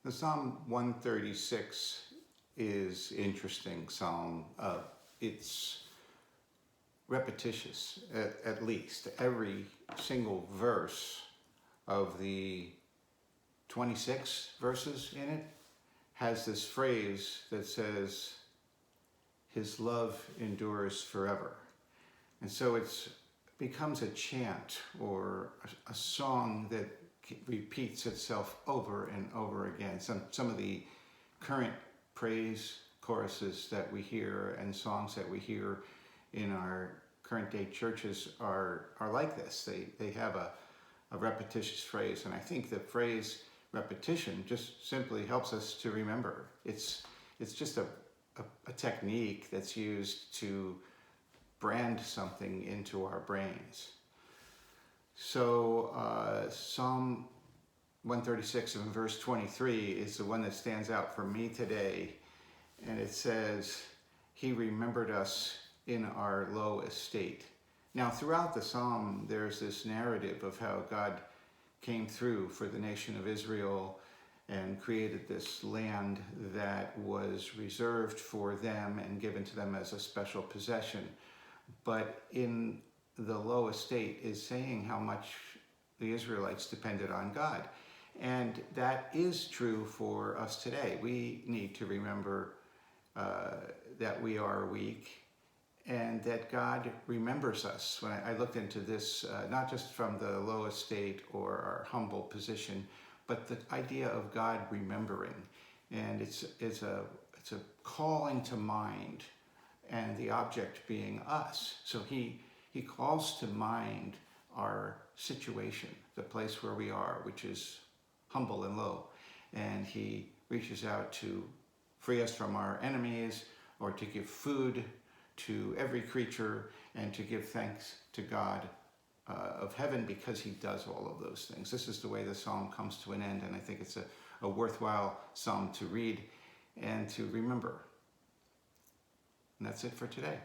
The Psalm 136 is interesting psalm. It's repetitious, at least. Every single verse of the 26 verses in it has this phrase that says, "His love endures forever." And so it becomes a chant or a song that repeats itself over and over again. Some of the current praise choruses that we hear and songs that we hear in our current day churches are like this. They have a repetitious phrase, and I think the phrase repetition just simply helps us to remember. It's just a technique that's used to brand something into our brains. So Psalm 136 and verse 23 is the one that stands out for me today. And it says, "He remembered us in our low estate." Now, throughout the psalm, there's this narrative of how God came through for the nation of Israel and created this land that was reserved for them and given to them as a special possession. But in the low estate is saying how much the Israelites depended on God. And that is true for us today. We need to remember that we are weak and that God remembers us. When I looked into this, not just from the low estate or our humble position, but the idea of God remembering. And it's a calling to mind, and the object being us. So he calls to mind our situation, the place where we are, which is humble and low. And he reaches out to free us from our enemies, or to give food to every creature, and to give thanks to God of heaven, because he does all of those things. This is the way the psalm comes to an end, and I think it's a worthwhile psalm to read and to remember. And that's it for today.